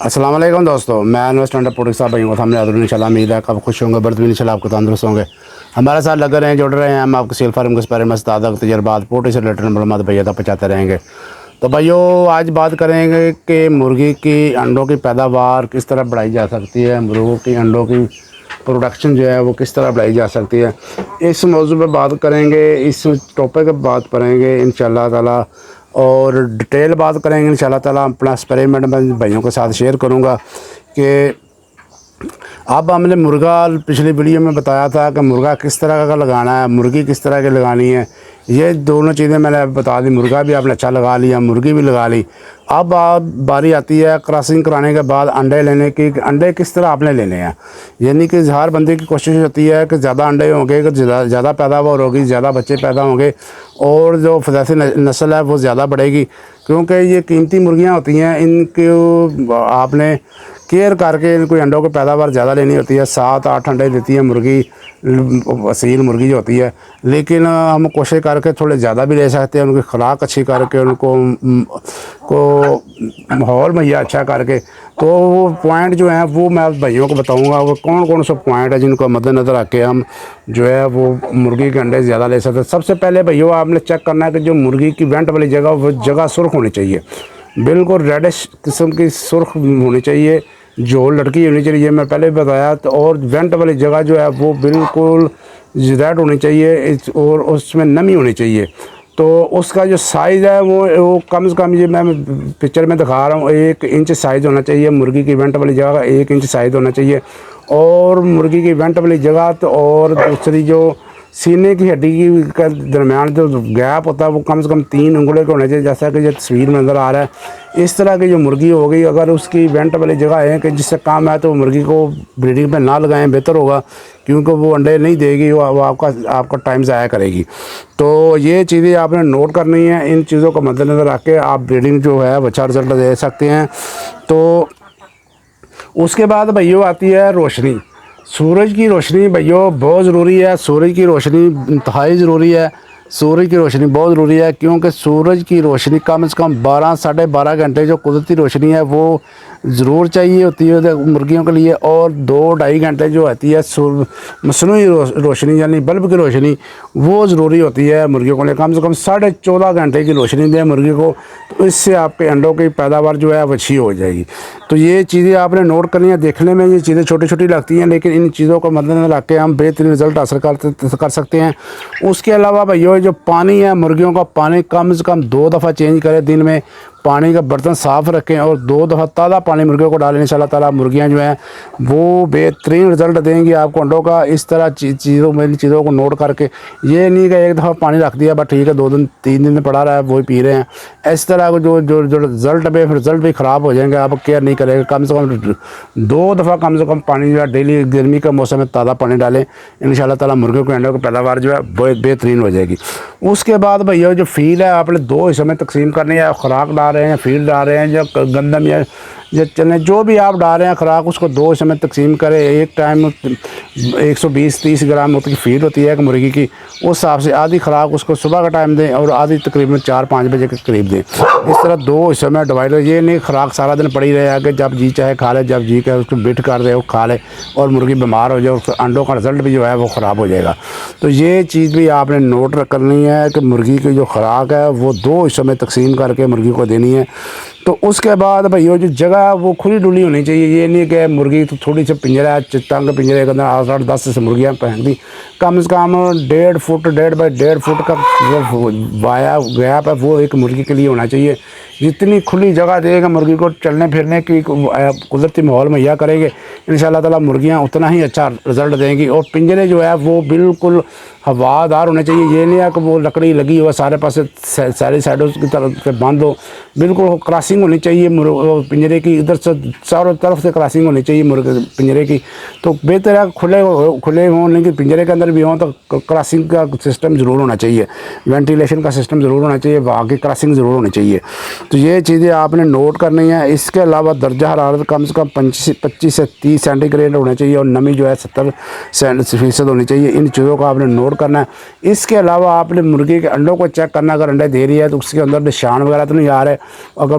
अस्सलाम वालेकुम दोस्तों, मैं इन्वेस्टमेंट प्रोडक्ट साहब भाई सामने हाजिर हूं। इंशाल्लाह उम्मीद है कब खुश होंगे, बर्द भी इंशाल्लाह आपको तंदुरुस्त होंगे। हमारे साथ लगे रहें, जुड़ रहे हैं। हम आपको सेल फार्म के बारे में ताज़ा तजर्बात पोल्ट्री से रिलेटेड मालूमात भैया तक पहुँचाते रहेंगे। तो भाइयों, आज बात करेंगे कि मुर्गी की अंडों की पैदावार किस तरह बढ़ाई जा सकती है, मुर्गों की अंडों की प्रोडक्शन जो है वो किस तरह बढ़ाई जा सकती है। इस मौजू पर बात करेंगे, इस टॉपिक पर बात करेंगे इंशाल्लाह ताला, और डिटेल बात करेंगे इंशाल्लाह ताला। अपना एक्सपेरिमेंट मैं भाइयों के साथ शेयर करूंगा कि अब हमने मुर्गा पिछली वीडियो में बताया था कि मुर्गा किस तरह का लगाना है, मुर्गी किस तरह की लगानी है। ये दोनों चीज़ें मैंने बता दी। मुर्गा भी आपने अच्छा लगा लिया, मुर्गी भी लगा ली। अब बारी आती है क्रॉसिंग कराने के बाद अंडे लेने की। अंडे किस तरह आपने लेने हैं, यानी कि हर बंदे की कोशिश होती है कि ज़्यादा अंडे होंगे, कि ज़्यादा पैदावार होगी, ज़्यादा बच्चे पैदा होंगे और जो फैसी नस्ल है वो ज़्यादा बढ़ेगी। क्योंकि ये कीमती मुर्गियाँ होती हैं, इनको आपने केयर करके इनको अंडों की पैदावार ज़्यादा लेनी होती है। 7-8 अंडे देती है मुर्गी, असील मुर्गी जो होती है। लेकिन हम कोशिश करके थोड़े ज़्यादा भी ले सकते हैं, उनकी खुराक अच्छी करके, उनको माहौल मुहैया अच्छा करके। तो वो पॉइंट जो हैं वो मैं भाइयों को बताऊंगा, वो कौन कौन सा पॉइंट है जिनको मद्देनज़र रख के हम जो है वो मुर्गी के अंडे ज़्यादा ले सकते हैं। सबसे पहले भैया आपने चेक करना है कि जो मुर्गी की वेंट वाली जगह, वो जगह सुर्ख होनी चाहिए, बिल्कुल रेडिश किस्म की सुर्ख होनी चाहिए, जो लड़की होनी चाहिए, मैं पहले भी बताया। तो और वेंट वाली जगह जो है वो बिल्कुल रेड होनी चाहिए और उसमें नमी होनी चाहिए। तो उसका जो साइज़ है वो कम से कम, ये मैं पिक्चर में दिखा रहा हूँ, 1 इंच साइज़ होना चाहिए। मुर्गी की वेंट वाली जगह का 1 इंच साइज़ होना चाहिए। और मुर्गी की वेंट वाली जगह तो, और दूसरी जो सीने की हड्डी की का दरमियान जो गैप होता है वो कम से कम 3 उंगली के होने चाहिए, जैसा कि ये तस्वीर में नज़र आ रहा है। इस तरह की जो मुर्गी हो गई, अगर उसकी वेंट वाली जगह है कि जिससे काम है, तो मुर्गी को ब्रीडिंग पे ना लगाएं, बेहतर होगा। क्योंकि वो अंडे नहीं देगी, वो आपका टाइम ज़ाया करेगी। तो ये चीज़ें आपने नोट करनी है। इन चीज़ों को मद्देनज़र रख के आप ब्रीडिंग जो है अच्छा रिजल्ट दे सकते हैं। तो उसके बाद भैया आती है रोशनी। सूरज की रोशनी भैया बहुत ज़रूरी है। सूरज की रोशनी इंतहाई ज़रूरी है। सूरज की रोशनी बहुत ज़रूरी है, क्योंकि सूरज की रोशनी कम से कम 12-12.5 घंटे जो कुदरती रोशनी है वो ज़रूर चाहिए होती है मुर्गियों के लिए। और 2-2.5 घंटे जो होती है मसनूई रोशनी यानी बल्ब की रोशनी, वो ज़रूरी होती है मुर्गियों के लिए। कम से कम 14.5 घंटे की रोशनी दें मुर्गी को, तो इससे आपके अंडों की पैदावार जो है वो अच्छी हो जाएगी। तो ये चीज़ें आपने नोट करनी है। देखने में ये चीज़ें छोटी छोटी लगती हैं, लेकिन इन चीज़ों को मद्देनज़र रख के हम बेहतरीन रिज़ल्ट हासिल कर सकते हैं। उसके अलावा भैया जो पानी है, मुर्गियों का पानी कम से कम 2 दफ़ा चेंज करें दिन में। पानी का बर्तन साफ़ रखें और 2 दफ़ा ताज़ा पानी मुर्गियों को डालें। इंशाल्लाह ताला मुर्गियाँ जो हैं वो बेहतरीन रिज़ल्ट देंगी आपको अंडों का। इस तरह चीज़ों को नोट करके, ये नहीं कि एक दफ़ा पानी रख दिया बस ठीक है, 2 दिन 3 दिन में पड़ा रहा है वही पी रहे हैं। इस तरह को जो रिज़ल्ट पे फिर रिज़ल्ट भी ख़राब हो जाएंगे, आप केयर नहीं करेंगे। कम से कम 2 दफ़ा कम से कम पानी जो है डेली, गर्मी का मौसम में ताज़ा पानी डालें। इंशाल्लाह ताला मुर्गियों के अंडों की पैदावार जो है बहुत बेहतरीन हो जाएगी। उसके बाद भैया जो फीड है आपने 2 हिस्सों में तकसीम करनी है। खुराक डाल रहे हैं, फीड डाल रहे हैं, जो गंदम या चने जो भी आप डाल रहे हैं खुराक, उसको 2 हिस्सों में तकसीम करें। एक टाइम 120-30 ग्राम की फीड होती है एक मुर्गी की, उस हिसाब से आधी खुराक उसको सुबह का टाइम दें और आधी तकरीबन 4-5 बजे के करीब दें। इस तरह 2 हिस्सों में डिवाइड हो। ये नहीं खुराक सारा दिन पड़ी रहे कि जब जी चाहे खा ले, जब जी चाहे उसको बिट कर दे वो खा ले और मुर्गी बीमार हो जाए, उसके अंडों का रिज़ल्ट भी जो है वो ख़राब हो जाएगा। तो ये चीज़ भी आपने नोट करनी है कि मुर्गी की जो खुराक है वो 2 हिस्सों में तकसीम करके मुर्गी को देनी है। तो उसके बाद भैया जो जगह है वो खुली डुली होनी चाहिए। ये नहीं कि मुर्गी तो थोड़ी सी पिंजरा है, तंग पिंजरे के अंदर 8-10 से मुर्गियाँ पहनती। कम से कम 1.5 फुट 1.5 फुट का जो वाया गैप है वो एक मुर्गी के लिए होना चाहिए। जितनी खुली जगह देगा मुर्गी को चलने फिरने की कुदरती माहौल मुहैया करेंगे, इंशाल्लाह ताला मुर्गियाँ उतना ही अच्छा रिज़ल्ट देंगी। और पिंजरे जो है वो बिल्कुल हवादार होने चाहिए। ये नहीं है कि वो लकड़ी लगी हुआ सारे पास सारी साइडों की तरफ से बंद हो, बिल्कुल क्रॉसिंग होनी चाहिए पिंजरे की, इधर से चारों तरफ से क्रॉसिंग होनी चाहिए मुर्गे पिंजरे की। तो बेहतर है खुले हों, लेकिन पिंजरे के अंदर भी हों तो क्रॉसिंग का सिस्टम ज़रूर होना चाहिए, वेंटिलेशन का सिस्टम ज़रूर होना चाहिए, वहाँ की क्रॉसिंग ज़रूर होनी चाहिए। तो ये चीज़ें आपने नोट करनी है। इसके अलावा दर्जा हरारत कम से कम 25 से 30 सेंटीग्रेड होना चाहिए और नमी जो है 70% होनी चाहिए। इन चीज़ों को आपने नोट करना है। इसके अलावा आपने मुर्गी के अंडों को चेक करना, अगर अंडे दे रही है तो उसके अंदर निशान वगैरह तो नहीं आ रहे। अगर